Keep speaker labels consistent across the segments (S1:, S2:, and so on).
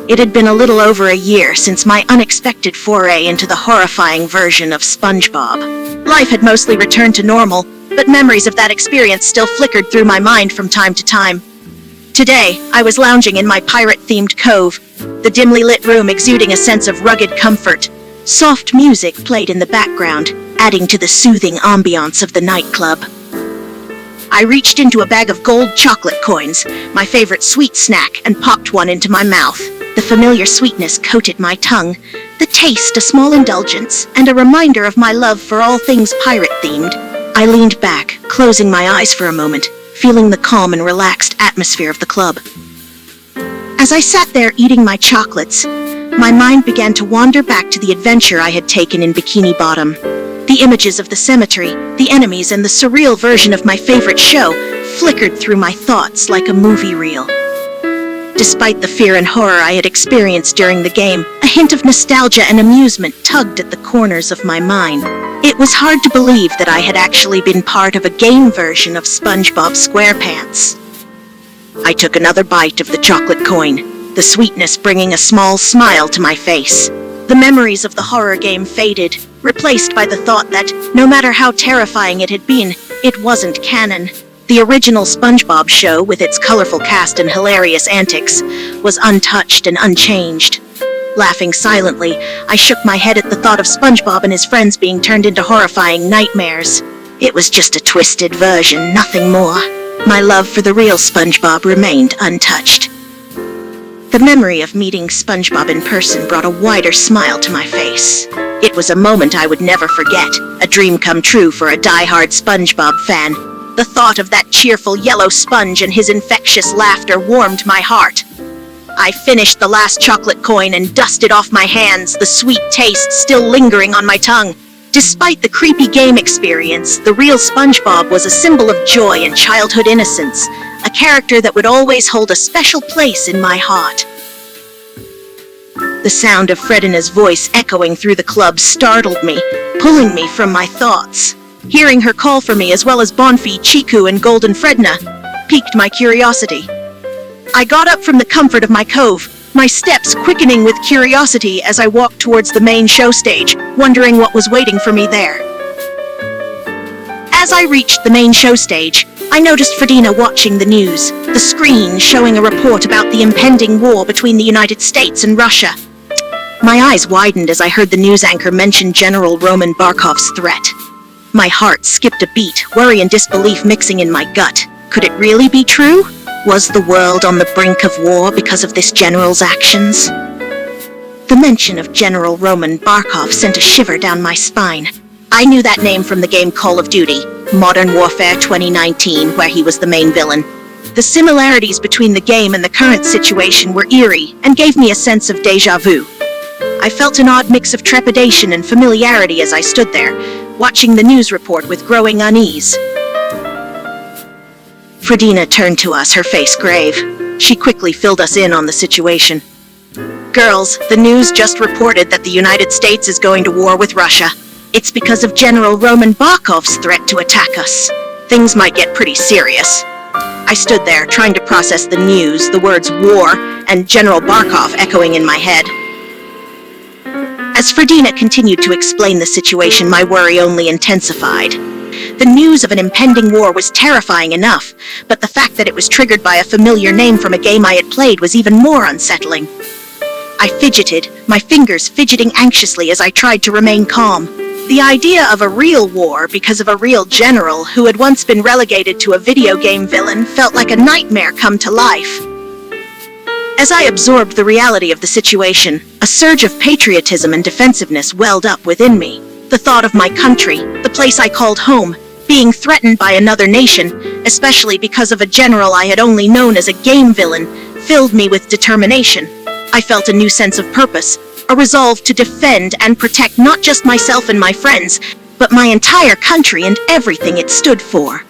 S1: It had been a little over a year since my unexpected foray into the horrifying version of SpongeBob. Life had mostly returned to normal, but memories of that experience still flickered through my mind from time to time. Today, I was lounging in my pirate-themed cove, the dimly lit room exuding a sense of rugged comfort. Soft music played in the background, adding to the soothing ambiance of the nightclub. I reached into a bag of gold chocolate coins, my favorite sweet snack, and popped one into my mouth. The familiar sweetness coated my tongue, the taste a small indulgence, and a reminder of my love for all things pirate-themed. I leaned back, closing my eyes for a moment, feeling the calm and relaxed atmosphere of the club. As I sat there eating my chocolates, my mind began to wander back to the adventure I had taken in Bikini Bottom. The images of the cemetery, the enemies, and the surreal version of my favorite show flickered through my thoughts like a movie reel. Despite the fear and horror I had experienced during the game, a hint of nostalgia and amusement tugged at the corners of my mind. It was hard to believe that I had actually been part of a game version of SpongeBob SquarePants. I took another bite of the chocolate coin, the sweetness bringing a small smile to my face. The memories of the horror game faded, replaced by the thought that, no matter how terrifying it had been, it wasn't canon. The original SpongeBob show, with its colorful cast and hilarious antics, was untouched and unchanged. Laughing silently, I shook my head at the thought of SpongeBob and his friends being turned into horrifying nightmares. It was just a twisted version, nothing more. My love for the real SpongeBob remained untouched. The memory of meeting SpongeBob in person brought a wider smile to my face. It was a moment I would never forget, a dream come true for a die-hard SpongeBob fan. The thought of that cheerful yellow sponge and his infectious laughter warmed my heart. I finished the last chocolate coin and dusted off my hands, the sweet taste still lingering on my tongue. Despite the creepy game experience, the real SpongeBob was a symbol of joy and childhood innocence, a character that would always hold a special place in my heart. The sound of Fredina's voice echoing through the club startled me, pulling me from my thoughts. Hearing her call for me, as well as Bonfi, Chiku, and Golden Fredna, piqued my curiosity. I got up from the comfort of my cove, my steps quickening with curiosity as I walked towards the main show stage, wondering what was waiting for me there. As I reached the main show stage, I noticed Fredina watching the news, the screen showing a report about the impending war between the United States and Russia. My eyes widened as I heard the news anchor mention General Roman Barkov's threat. My heart skipped a beat, worry and disbelief mixing in my gut. Could it really be true? Was the world on the brink of war because of this general's actions? The mention of General Roman Barkov sent a shiver down my spine. I knew that name from the game Call of Duty, Modern Warfare 2019, where he was the main villain. The similarities between the game and the current situation were eerie and gave me a sense of déjà vu. I felt an odd mix of trepidation and familiarity as I stood there, watching the news report with growing unease. Fredina turned to us, her face grave. She quickly filled us in on the situation. Girls, the news just reported that the United States is going to war with Russia. It's because of General Roman Barkov's threat to attack us. Things might get pretty serious. I stood there, trying to process the news, the words war and General Barkov echoing in my head. As Fredina continued to explain the situation, my worry only intensified. The news of an impending war was terrifying enough, but the fact that it was triggered by a familiar name from a game I had played was even more unsettling. I fidgeted, my fingers fidgeting anxiously as I tried to remain calm. The idea of a real war because of a real general who had once been relegated to a video game villain felt like a nightmare come to life. As I absorbed the reality of the situation, a surge of patriotism and defensiveness welled up within me. The thought of my country, the place I called home, being threatened by another nation, especially because of a general I had only known as a game villain, filled me with determination. I felt a new sense of purpose, a resolve to defend and protect not just myself and my friends, but my entire country and everything it stood for.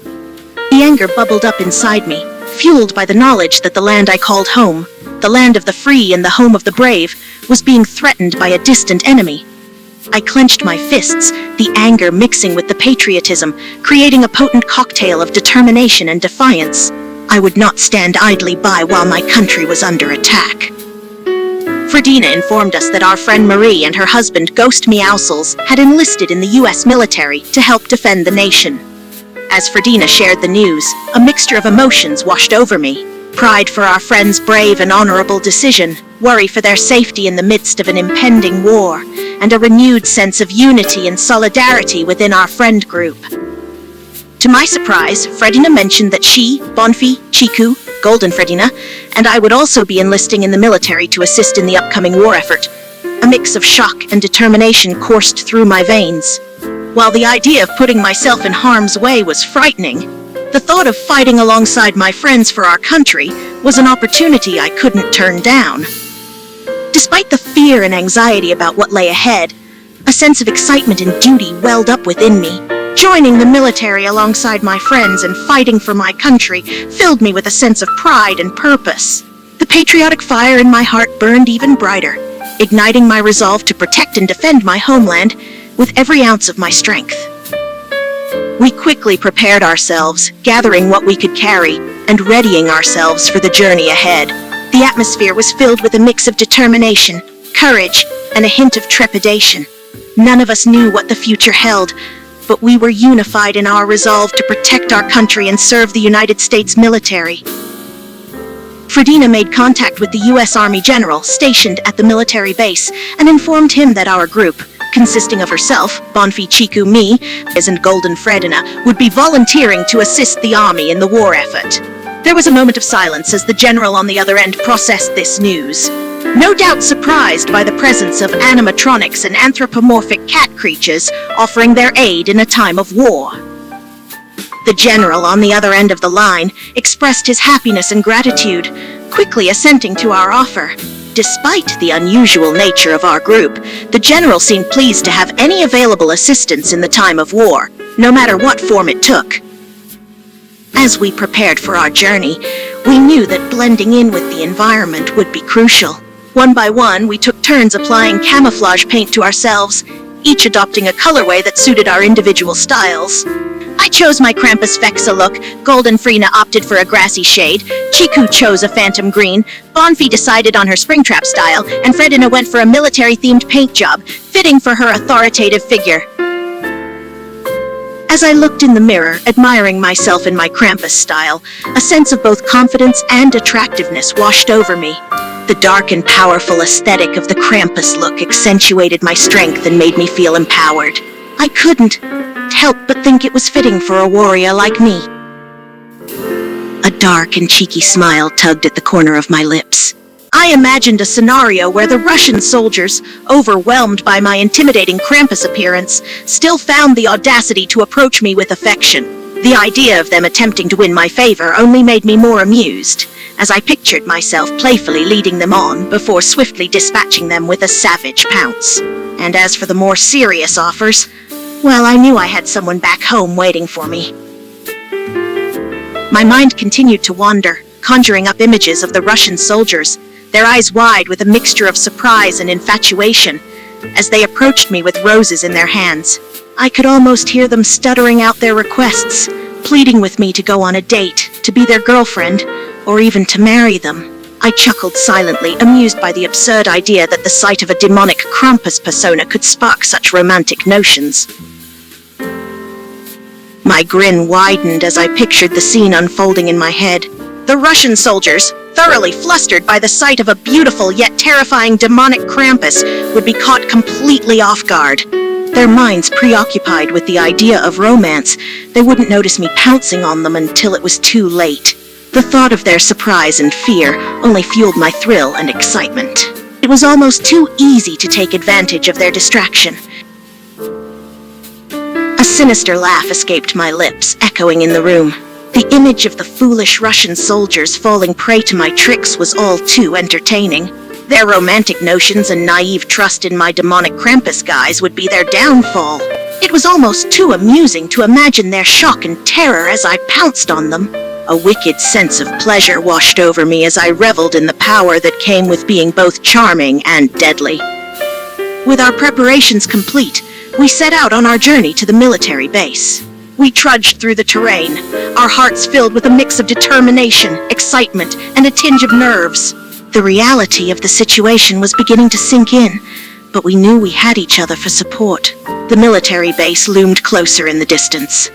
S1: The anger bubbled up inside me, fueled by the knowledge that the land I called home, the land of the free and the home of the brave, was being threatened by a distant enemy. I clenched my fists, the anger mixing with the patriotism, creating a potent cocktail of determination and defiance. I would not stand idly by while my country was under attack. Fredina informed us that our friend Marie and her husband, Ghost Meowsles, had enlisted in the U.S. military to help defend the nation. As Fredina shared the news, a mixture of emotions washed over me. Pride for our friend's brave and honorable decision, worry for their safety in the midst of an impending war, and a renewed sense of unity and solidarity within our friend group. To my surprise, Fredina mentioned that she, Bonfi, Chiku, Golden Fredina, and I would also be enlisting in the military to assist in the upcoming war effort. A mix of shock and determination coursed through my veins. While the idea of putting myself in harm's way was frightening, the thought of fighting alongside my friends for our country was an opportunity I couldn't turn down. Despite the fear and anxiety about what lay ahead, a sense of excitement and duty welled up within me. Joining the military alongside my friends and fighting for my country filled me with a sense of pride and purpose. The patriotic fire in my heart burned even brighter, igniting my resolve to protect and defend my homeland with every ounce of my strength. We quickly prepared ourselves, gathering what we could carry, and readying ourselves for the journey ahead. The atmosphere was filled with a mix of determination, courage, and a hint of trepidation. None of us knew what the future held, but we were unified in our resolve to protect our country and serve the United States military. Fredina made contact with the U.S. Army general stationed at the military base and informed him that our group, consisting of herself, Bonfi, Chiku, me, and Golden Fredina, would be volunteering to assist the army in the war effort. There was a moment of silence as the general on the other end processed this news. No doubt surprised by the presence of animatronics and anthropomorphic cat creatures offering their aid in a time of war. The general on the other end of the line expressed his happiness and gratitude, quickly assenting to our offer. Despite the unusual nature of our group, the general seemed pleased to have any available assistance in the time of war, no matter what form it took. As we prepared for our journey, we knew that blending in with the environment would be crucial. One by one, we took turns applying camouflage paint to ourselves, each adopting a colorway that suited our individual styles. I chose my Krampus Fexa look, Golden Frina opted for a grassy shade, Chiku chose a phantom green, Bonfi decided on her Springtrap style, and Fredina went for a military-themed paint job, fitting for her authoritative figure. As I looked in the mirror, admiring myself in my Krampus style, a sense of both confidence and attractiveness washed over me. The dark and powerful aesthetic of the Krampus look accentuated my strength and made me feel empowered. I couldn't help but think it was fitting for a warrior like me. A dark and cheeky smile tugged at the corner of my lips. I imagined a scenario where the Russian soldiers, overwhelmed by my intimidating Krampus appearance, still found the audacity to approach me with affection. The idea of them attempting to win my favor only made me more amused, as I pictured myself playfully leading them on before swiftly dispatching them with a savage pounce. And as for the more serious offers, well, I knew I had someone back home waiting for me. My mind continued to wander, conjuring up images of the Russian soldiers, their eyes wide with a mixture of surprise and infatuation, as they approached me with roses in their hands. I could almost hear them stuttering out their requests, pleading with me to go on a date, to be their girlfriend, or even to marry them. I chuckled silently, amused by the absurd idea that the sight of a demonic Krampus persona could spark such romantic notions. My grin widened as I pictured the scene unfolding in my head. The Russian soldiers, thoroughly flustered by the sight of a beautiful yet terrifying demonic Krampus, would be caught completely off guard. Their minds preoccupied with the idea of romance, they wouldn't notice me pouncing on them until it was too late. The thought of their surprise and fear only fueled my thrill and excitement. It was almost too easy to take advantage of their distraction. A sinister laugh escaped my lips, echoing in the room. The image of the foolish Russian soldiers falling prey to my tricks was all too entertaining. Their romantic notions and naive trust in my demonic Krampus guise would be their downfall. It was almost too amusing to imagine their shock and terror as I pounced on them. A wicked sense of pleasure washed over me as I reveled in the power that came with being both charming and deadly. With our preparations complete, we set out on our journey to the military base. We trudged through the terrain, our hearts filled with a mix of determination, excitement, and a tinge of nerves. The reality of the situation was beginning to sink in, but we knew we had each other for support. The military base loomed closer in the distance.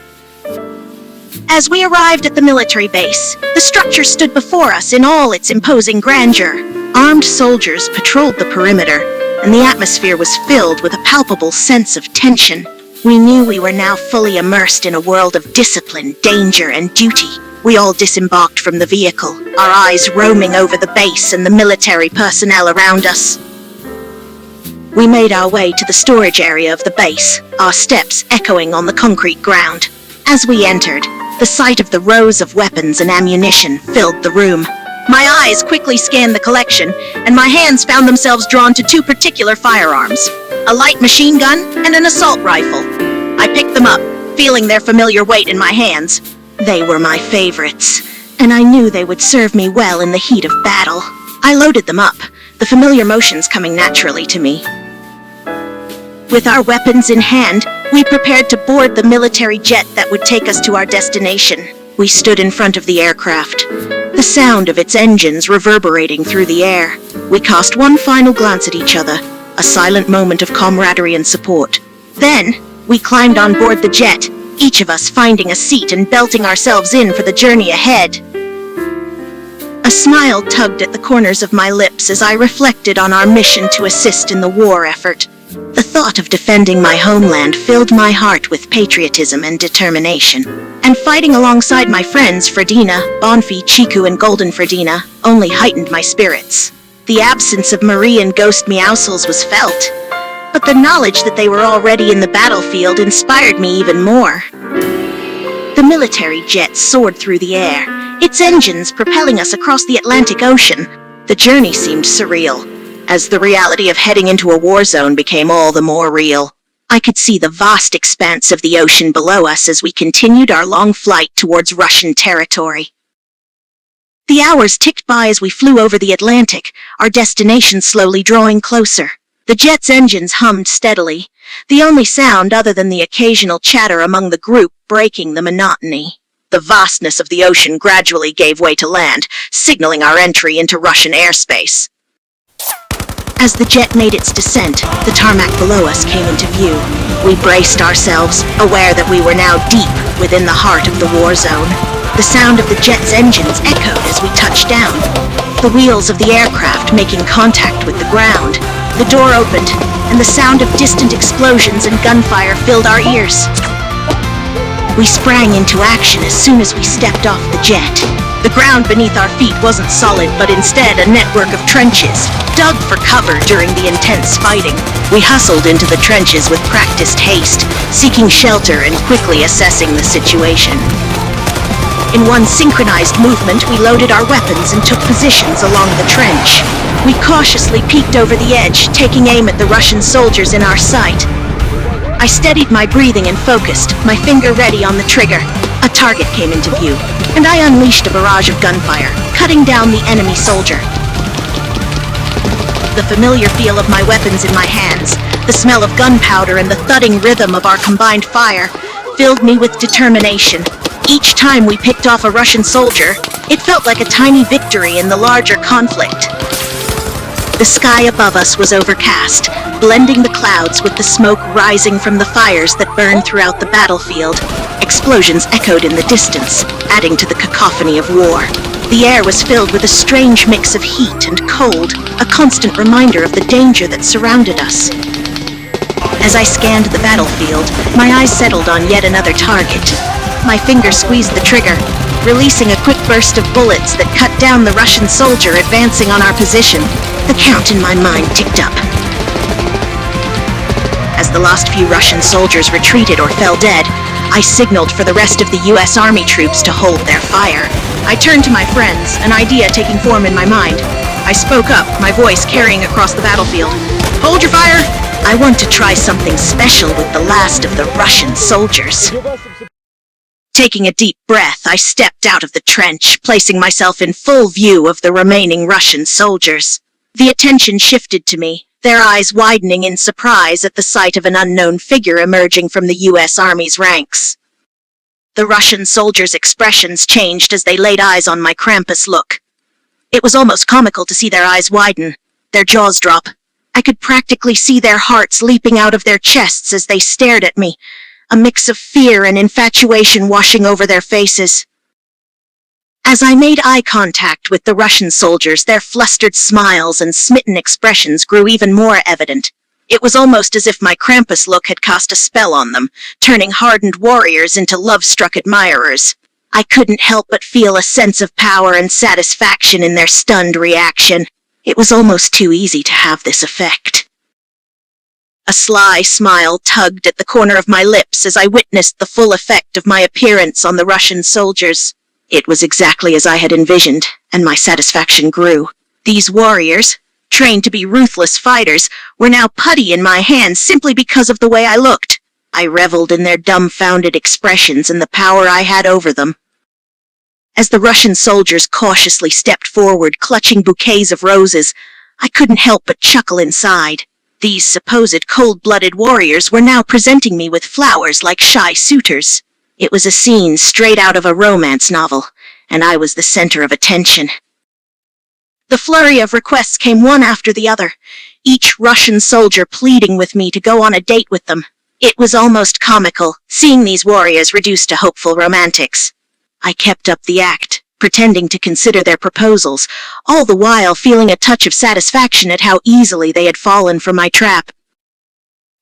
S1: As we arrived at the military base, the structure stood before us in all its imposing grandeur. Armed soldiers patrolled the perimeter, and the atmosphere was filled with a palpable sense of tension. We knew we were now fully immersed in a world of discipline, danger, and duty. We all disembarked from the vehicle, our eyes roaming over the base and the military personnel around us. We made our way to the storage area of the base, our steps echoing on the concrete ground. As we entered, the sight of the rows of weapons and ammunition filled the room. My eyes quickly scanned the collection, and my hands found themselves drawn to two particular firearms, a light machine gun and an assault rifle. I picked them up, feeling their familiar weight in my hands. They were my favorites, and I knew they would serve me well in the heat of battle. I loaded them up, the familiar motions coming naturally to me. With our weapons in hand, we prepared to board the military jet that would take us to our destination. We stood in front of the aircraft, the sound of its engines reverberating through the air. We cast one final glance at each other, a silent moment of camaraderie and support. Then, we climbed on board the jet, each of us finding a seat and belting ourselves in for the journey ahead. A smile tugged at the corners of my lips as I reflected on our mission to assist in the war effort. The thought of defending my homeland filled my heart with patriotism and determination. And fighting alongside my friends Fredina, Bonfi, Chiku, and Golden Fredina only heightened my spirits. The absence of Marie and Ghost Meowscles was felt, but the knowledge that they were already in the battlefield inspired me even more. The military jet soared through the air, its engines propelling us across the Atlantic Ocean. The journey seemed surreal, as the reality of heading into a war zone became all the more real. I could see the vast expanse of the ocean below us as we continued our long flight towards Russian territory. The hours ticked by as we flew over the Atlantic, our destination slowly drawing closer. The jet's engines hummed steadily, the only sound other than the occasional chatter among the group breaking the monotony. The vastness of the ocean gradually gave way to land, signaling our entry into Russian airspace. As the jet made its descent, the tarmac below us came into view. We braced ourselves, aware that we were now deep within the heart of the war zone. The sound of the jet's engines echoed as we touched down, the wheels of the aircraft making contact with the ground. The door opened, and the sound of distant explosions and gunfire filled our ears. We sprang into action as soon as we stepped off the jet. The ground beneath our feet wasn't solid, but instead a network of trenches, dug for cover during the intense fighting. We hustled into the trenches with practiced haste, seeking shelter and quickly assessing the situation. In one synchronized movement, we loaded our weapons and took positions along the trench. We cautiously peeked over the edge, taking aim at the Russian soldiers in our sight. I steadied my breathing and focused, my finger ready on the trigger. A target came into view, and I unleashed a barrage of gunfire, cutting down the enemy soldier. The familiar feel of my weapons in my hands, the smell of gunpowder, and the thudding rhythm of our combined fire filled me with determination. Each time we picked off a Russian soldier, it felt like a tiny victory in the larger conflict. The sky above us was overcast, blending the clouds with the smoke rising from the fires that burned throughout the battlefield. Explosions echoed in the distance, adding to the cacophony of war. The air was filled with a strange mix of heat and cold, a constant reminder of the danger that surrounded us. As I scanned the battlefield, my eyes settled on yet another target. My finger squeezed the trigger, releasing a quick burst of bullets that cut down the Russian soldier advancing on our position. The count in my mind ticked up. As the last few Russian soldiers retreated or fell dead, I signaled for the rest of the U.S. Army troops to hold their fire. I turned to my friends, an idea taking form in my mind. I spoke up, my voice carrying across the battlefield. Hold your fire! I want to try something special with the last of the Russian soldiers. Taking a deep breath, I stepped out of the trench, placing myself in full view of the remaining Russian soldiers. The attention shifted to me, their eyes widening in surprise at the sight of an unknown figure emerging from the U.S. Army's ranks. The Russian soldiers' expressions changed as they laid eyes on my Krampus look. It was almost comical to see their eyes widen, their jaws drop. I could practically see their hearts leaping out of their chests as they stared at me, a mix of fear and infatuation washing over their faces. As I made eye contact with the Russian soldiers, their flustered smiles and smitten expressions grew even more evident. It was almost as if my Krampus look had cast a spell on them, turning hardened warriors into love-struck admirers. I couldn't help but feel a sense of power and satisfaction in their stunned reaction. It was almost too easy to have this effect. A sly smile tugged at the corner of my lips as I witnessed the full effect of my appearance on the Russian soldiers. It was exactly as I had envisioned, and my satisfaction grew. These warriors, trained to be ruthless fighters, were now putty in my hands simply because of the way I looked. I reveled in their dumbfounded expressions and the power I had over them. As the Russian soldiers cautiously stepped forward, clutching bouquets of roses, I couldn't help but chuckle inside. These supposed cold-blooded warriors were now presenting me with flowers like shy suitors. It was a scene straight out of a romance novel, and I was the center of attention. The flurry of requests came one after the other, each Russian soldier pleading with me to go on a date with them. It was almost comical, seeing these warriors reduced to hopeful romantics. I kept up the act, pretending to consider their proposals, all the while feeling a touch of satisfaction at how easily they had fallen for my trap.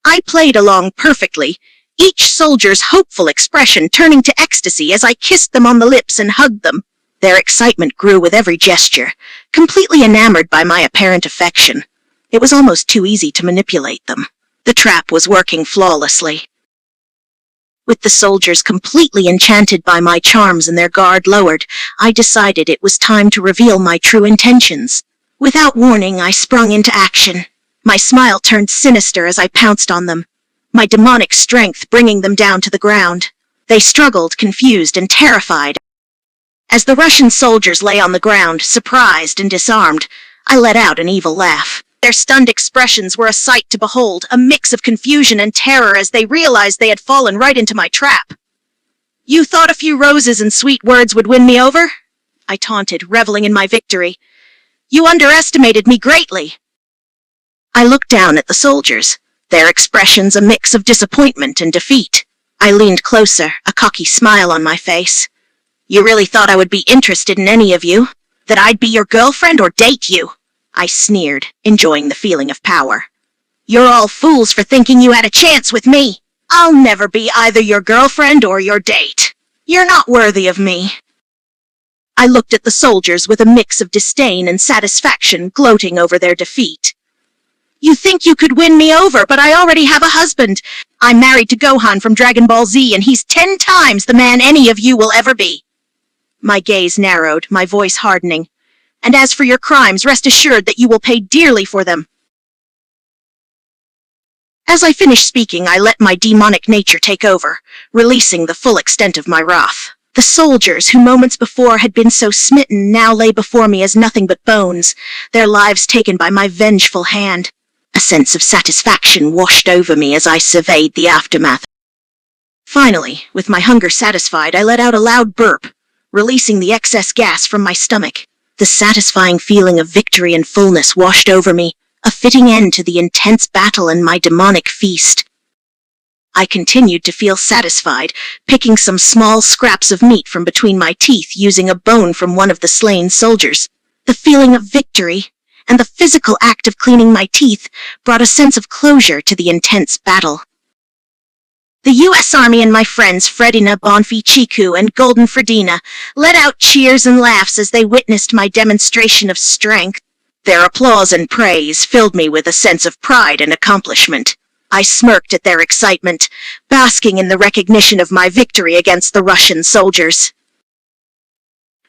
S1: I played along perfectly, each soldier's hopeful expression turning to ecstasy as I kissed them on the lips and hugged them. Their excitement grew with every gesture, completely enamored by my apparent affection. It was almost too easy to manipulate them. The trap was working flawlessly. With the soldiers completely enchanted by my charms and their guard lowered, I decided it was time to reveal my true intentions. Without warning, I sprung into action. My smile turned sinister as I pounced on them, my demonic strength bringing them down to the ground. They struggled, confused and terrified. As the Russian soldiers lay on the ground, surprised and disarmed, I let out an evil laugh. Their stunned expressions were a sight to behold, a mix of confusion and terror as they realized they had fallen right into my trap. "You thought a few roses and sweet words would win me over?" I taunted, reveling in my victory. "You underestimated me greatly." I looked down at the soldiers, their expressions a mix of disappointment and defeat. I leaned closer, a cocky smile on my face. "You really thought I would be interested in any of you? That I'd be your girlfriend or date you?" I sneered, enjoying the feeling of power. "You're all fools for thinking you had a chance with me. I'll never be either your girlfriend or your date. You're not worthy of me." I looked at the soldiers with a mix of disdain and satisfaction, gloating over their defeat. "You think you could win me over, but I already have a husband. I'm married to Gohan from Dragon Ball Z, and he's 10 times the man any of you will ever be." My gaze narrowed, my voice hardening. "And as for your crimes, rest assured that you will pay dearly for them." As I finished speaking, I let my demonic nature take over, releasing the full extent of my wrath. The soldiers, who moments before had been so smitten, now lay before me as nothing but bones, their lives taken by my vengeful hand. A sense of satisfaction washed over me as I surveyed the aftermath. Finally, with my hunger satisfied, I let out a loud burp, releasing the excess gas from my stomach. The satisfying feeling of victory and fullness washed over me, a fitting end to the intense battle and my demonic feast. I continued to feel satisfied, picking some small scraps of meat from between my teeth using a bone from one of the slain soldiers. The feeling of victory and the physical act of cleaning my teeth brought a sense of closure to the intense battle. The U.S. Army and my friends Fredina, Bonfi, Chiku, and Golden Fredina let out cheers and laughs as they witnessed my demonstration of strength. Their applause and praise filled me with a sense of pride and accomplishment. I smirked at their excitement, basking in the recognition of my victory against the Russian soldiers.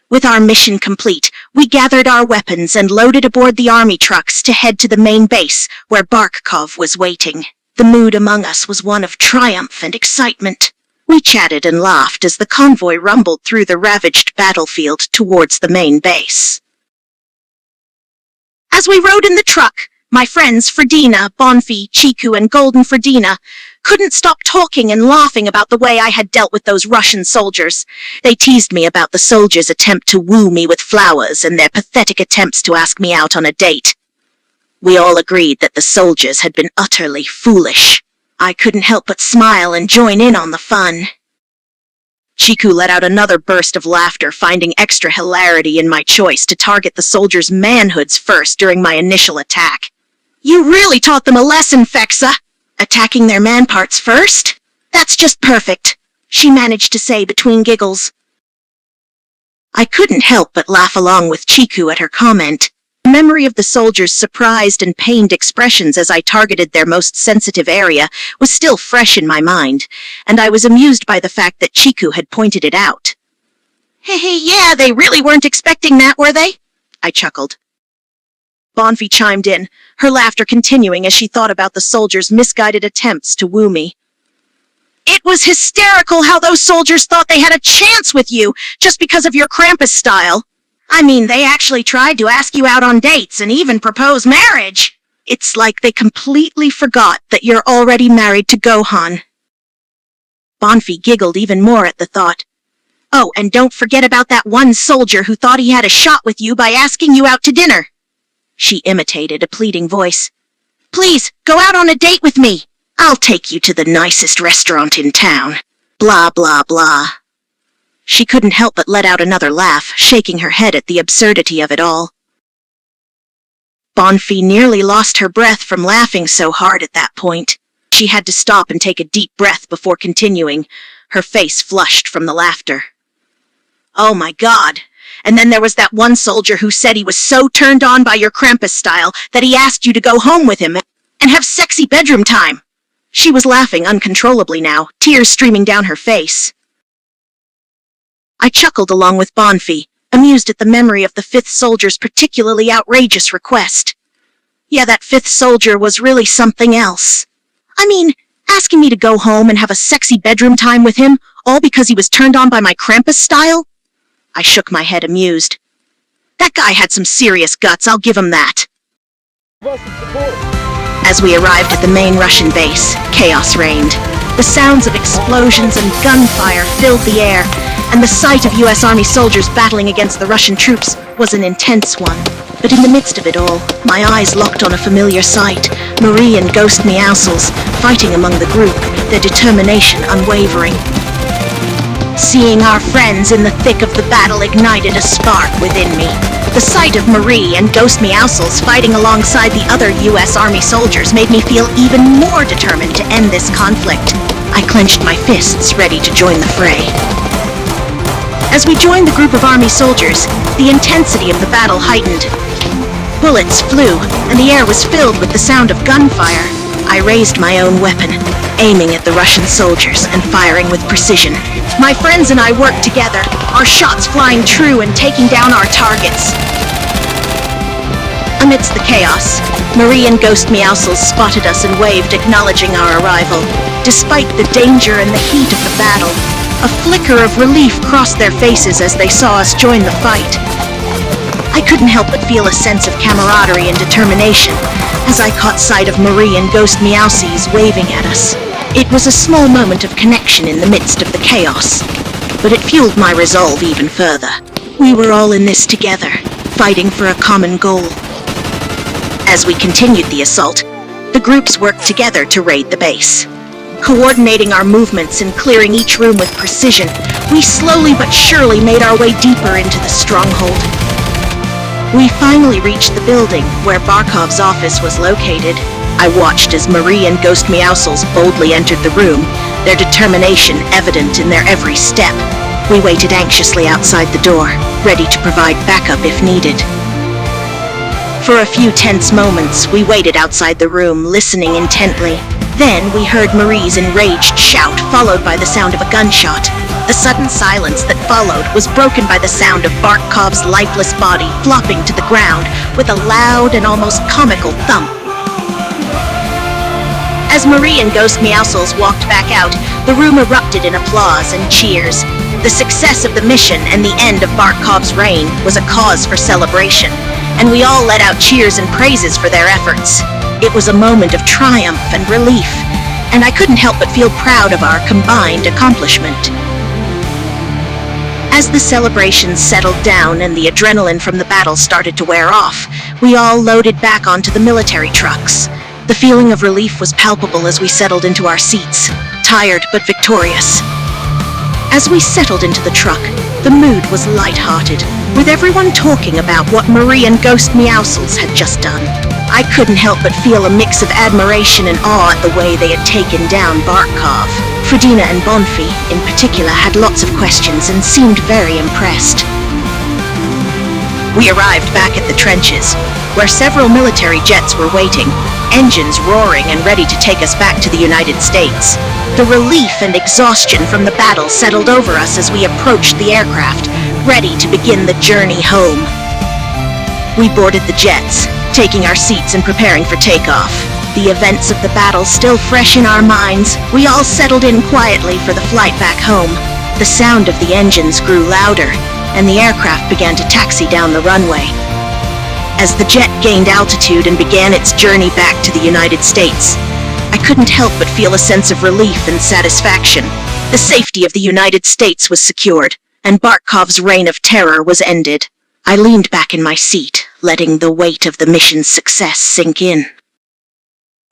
S1: With our mission complete, we gathered our weapons and loaded aboard the army trucks to head to the main base, where Barkov was waiting. The mood among us was one of triumph and excitement. We chatted and laughed as the convoy rumbled through the ravaged battlefield towards the main base. As we rode in the truck, my friends Fredina, Bonfi, Chiku, and Golden Fredina couldn't stop talking and laughing about the way I had dealt with those Russian soldiers. They teased me about the soldiers' attempt to woo me with flowers and their pathetic attempts to ask me out on a date. We all agreed that the soldiers had been utterly foolish. I couldn't help but smile and join in on the fun. Chiku let out another burst of laughter, finding extra hilarity in my choice to target the soldiers' manhoods first during my initial attack. You really taught them a lesson, Fexa! Attacking their man parts first? That's just perfect, she managed to say between giggles. I couldn't help but laugh along with Chiku at her comment. The memory of the soldiers' surprised and pained expressions as I targeted their most sensitive area was still fresh in my mind, and I was amused by the fact that Chiku had pointed it out. Hey, yeah, they really weren't expecting that, were they? I chuckled. Bonfi chimed in, her laughter continuing as she thought about the soldiers' misguided attempts to woo me. It was hysterical how those soldiers thought they had a chance with you just because of your Krampus style. I mean, they actually tried to ask you out on dates and even propose marriage. It's like they completely forgot that you're already married to Gohan. Bonfi giggled even more at the thought. Oh, and don't forget about that one soldier who thought he had a shot with you by asking you out to dinner. She imitated a pleading voice. Please, go out on a date with me. I'll take you to the nicest restaurant in town. Blah, blah, blah. She couldn't help but let out another laugh, shaking her head at the absurdity of it all. Bonfi nearly lost her breath from laughing so hard at that point. She had to stop and take a deep breath before continuing, her face flushed from the laughter. Oh my God! And then there was that one soldier who said he was so turned on by your Krampus style that he asked you to go home with him and have sexy bedroom time. She was laughing uncontrollably now, tears streaming down her face. I chuckled along with Bonfi, amused at the memory of the fifth soldier's particularly outrageous request. Yeah, that fifth soldier was really something else. I mean, asking me to go home and have a sexy bedroom time with him, all because he was turned on by my Krampus style? I shook my head, amused. That guy had some serious guts, I'll give him that. As we arrived at the main Russian base, chaos reigned. The sounds of explosions and gunfire filled the air, and the sight of U.S. Army soldiers battling against the Russian troops was an intense one. But in the midst of it all, my eyes locked on a familiar sight, Marie and Ghost Meowscles fighting among the group, their determination unwavering. Seeing our friends in the thick of the battle ignited a spark within me. The sight of Marie and Ghost Meowscles fighting alongside the other U.S. Army soldiers made me feel even more determined to end this conflict. I clenched my fists, ready to join the fray. As we joined the group of Army soldiers, the intensity of the battle heightened. Bullets flew, and the air was filled with the sound of gunfire. I raised my own weapon, aiming at the Russian soldiers and firing with precision. My friends and I worked together, our shots flying true and taking down our targets. Amidst the chaos, Marie and Ghost Meowscles spotted us and waved, acknowledging our arrival. Despite the danger and the heat of the battle, a flicker of relief crossed their faces as they saw us join the fight. I couldn't help but feel a sense of camaraderie and determination as I caught sight of Marie and Ghost Meowscles waving at us. It was a small moment of connection in the midst of the chaos, but it fueled my resolve even further. We were all in this together, fighting for a common goal. As we continued the assault, the groups worked together to raid the base. Coordinating our movements and clearing each room with precision, we slowly but surely made our way deeper into the stronghold. We finally reached the building where Barkov's office was located. I watched as Marie and Ghost Meowscles boldly entered the room, their determination evident in their every step. We waited anxiously outside the door, ready to provide backup if needed. For a few tense moments, we waited outside the room, listening intently. Then we heard Marie's enraged shout, followed by the sound of a gunshot. The sudden silence that followed was broken by the sound of Barkov's lifeless body flopping to the ground with a loud and almost comical thump. As Marie and Ghost Meowscles walked back out, the room erupted in applause and cheers. The success of the mission and the end of Barkov's reign was a cause for celebration, and we all let out cheers and praises for their efforts. It was a moment of triumph and relief, and I couldn't help but feel proud of our combined accomplishment. As the celebrations settled down and the adrenaline from the battle started to wear off, we all loaded back onto the military trucks. The feeling of relief was palpable as we settled into our seats, tired but victorious. As we settled into the truck, the mood was light-hearted, with everyone talking about what Marie and Ghost Meowscles had just done. I couldn't help but feel a mix of admiration and awe at the way they had taken down Bartkov. Fredina and Bonfi, in particular, had lots of questions and seemed very impressed. We arrived back at the trenches, where several military jets were waiting, engines roaring and ready to take us back to the United States. The relief and exhaustion from the battle settled over us as we approached the aircraft, ready to begin the journey home. We boarded the jets, taking our seats and preparing for takeoff. The events of the battle still fresh in our minds, we all settled in quietly for the flight back home. The sound of the engines grew louder, and the aircraft began to taxi down the runway. As the jet gained altitude and began its journey back to the United States, I couldn't help but feel a sense of relief and satisfaction. The safety of the United States was secured, and Bartkov's reign of terror was ended. I leaned back in my seat, letting the weight of the mission's success sink in.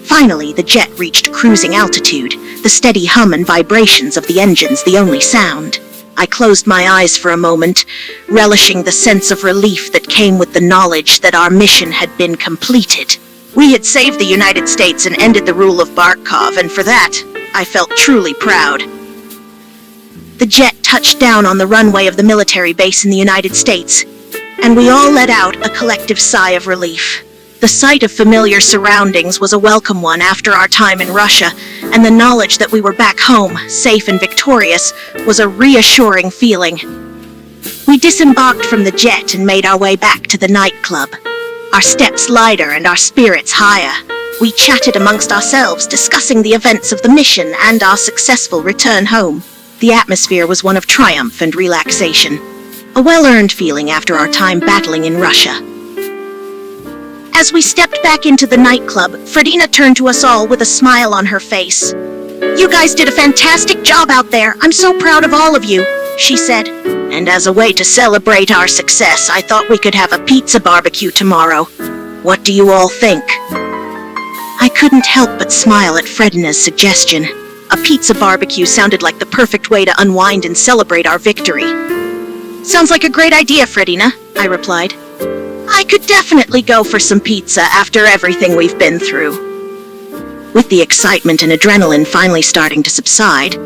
S1: Finally, the jet reached cruising altitude, the steady hum and vibrations of the engines the only sound. I closed my eyes for a moment, relishing the sense of relief that came with the knowledge that our mission had been completed. We had saved the United States and ended the rule of Bartkov, and for that, I felt truly proud. The jet touched down on the runway of the military base in the United States, and we all let out a collective sigh of relief. The sight of familiar surroundings was a welcome one after our time in Russia, and the knowledge that we were back home, safe and victorious, was a reassuring feeling. We disembarked from the jet and made our way back to the nightclub, our steps lighter and our spirits higher. We chatted amongst ourselves, discussing the events of the mission and our successful return home. The atmosphere was one of triumph and relaxation, a well-earned feeling after our time battling in Russia. As we stepped back into the nightclub, Fredina turned to us all with a smile on her face. "You guys did a fantastic job out there. I'm so proud of all of you," she said. "And as a way to celebrate our success, I thought we could have a pizza barbecue tomorrow. What do you all think?" I couldn't help but smile at Fredina's suggestion. A pizza barbecue sounded like the perfect way to unwind and celebrate our victory. "Sounds like a great idea, Fredina," I replied. "I could definitely go for some pizza after everything we've been through." With the excitement and adrenaline finally starting to subside,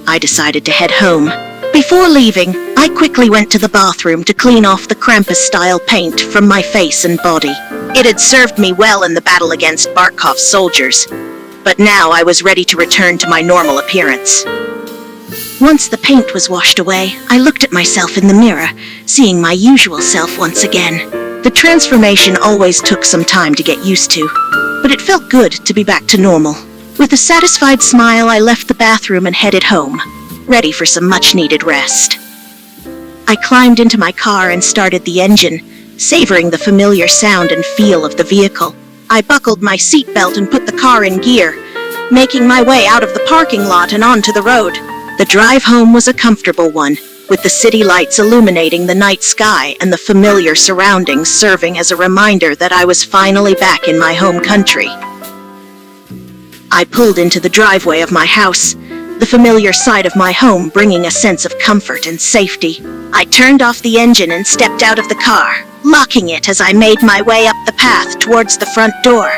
S1: I decided to head home. Before leaving, I quickly went to the bathroom to clean off the Krampus-style paint from my face and body. It had served me well in the battle against Bartkov's soldiers, but now I was ready to return to my normal appearance. Once the paint was washed away, I looked at myself in the mirror, seeing my usual self once again. The transformation always took some time to get used to, but it felt good to be back to normal. With a satisfied smile, I left the bathroom and headed home, ready for some much-needed rest. I climbed into my car and started the engine, savoring the familiar sound and feel of the vehicle. I buckled my seatbelt and put the car in gear, making my way out of the parking lot and onto the road. The drive home was a comfortable one, with the city lights illuminating the night sky and the familiar surroundings serving as a reminder that I was finally back in my home country. I pulled into the driveway of my house, the familiar side of my home bringing a sense of comfort and safety. I turned off the engine and stepped out of the car, locking it as I made my way up the path towards the front door.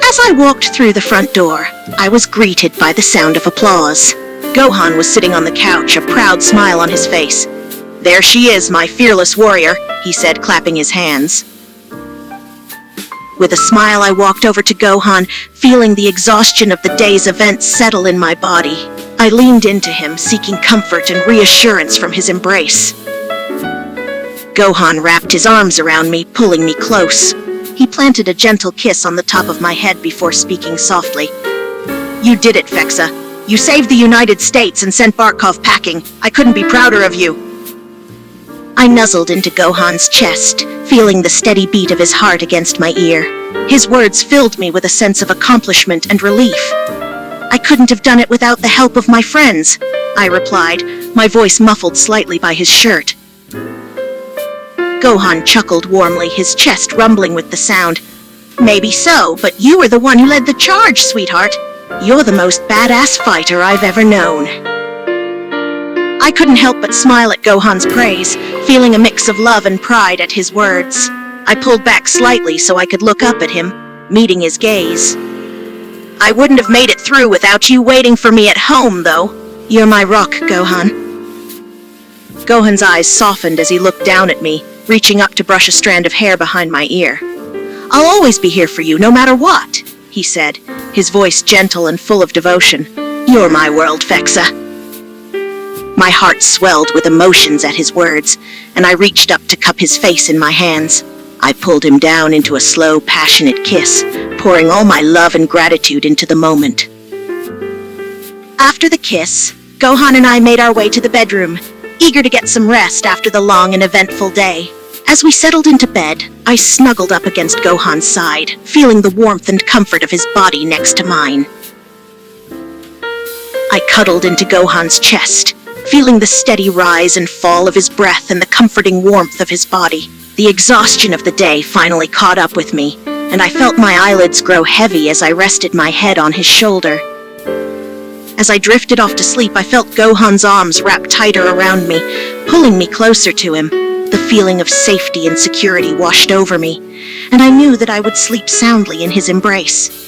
S1: As I walked through the front door, I was greeted by the sound of applause. Gohan was sitting on the couch, a proud smile on his face. "There she is, my fearless warrior," he said, clapping his hands. With a smile, I walked over to Gohan, feeling the exhaustion of the day's events settle in my body. I leaned into him, seeking comfort and reassurance from his embrace. Gohan wrapped his arms around me, pulling me close. He planted a gentle kiss on the top of my head before speaking softly. "You did it, Fexa. You saved the United States and sent Bartkov packing. I couldn't be prouder of you." I nuzzled into Gohan's chest, feeling the steady beat of his heart against my ear. His words filled me with a sense of accomplishment and relief. I couldn't have done it without the help of my friends, I replied, my voice muffled slightly by his shirt. Gohan chuckled warmly, his chest rumbling with the sound. Maybe so, but you were the one who led the charge, sweetheart. You're the most badass fighter I've ever known. I couldn't help but smile at Gohan's praise, feeling a mix of love and pride at his words. I pulled back slightly so I could look up at him, meeting his gaze. I wouldn't have made it through without you waiting for me at home, though. You're my rock, Gohan. Gohan's eyes softened as he looked down at me, reaching up to brush a strand of hair behind my ear. I'll always be here for you, no matter what, he said, his voice gentle and full of devotion. You're my world, Fexa. My heart swelled with emotions at his words, and I reached up to cup his face in my hands. I pulled him down into a slow, passionate kiss, pouring all my love and gratitude into the moment. After the kiss, Gohan and I made our way to the bedroom, eager to get some rest after the long and eventful day. As we settled into bed, I snuggled up against Gohan's side, feeling the warmth and comfort of his body next to mine. I cuddled into Gohan's chest, feeling the steady rise and fall of his breath and the comforting warmth of his body. The exhaustion of the day finally caught up with me, and I felt my eyelids grow heavy as I rested my head on his shoulder. As I drifted off to sleep, I felt Gohan's arms wrap tighter around me, pulling me closer to him. The feeling of safety and security washed over me, and I knew that I would sleep soundly in his embrace.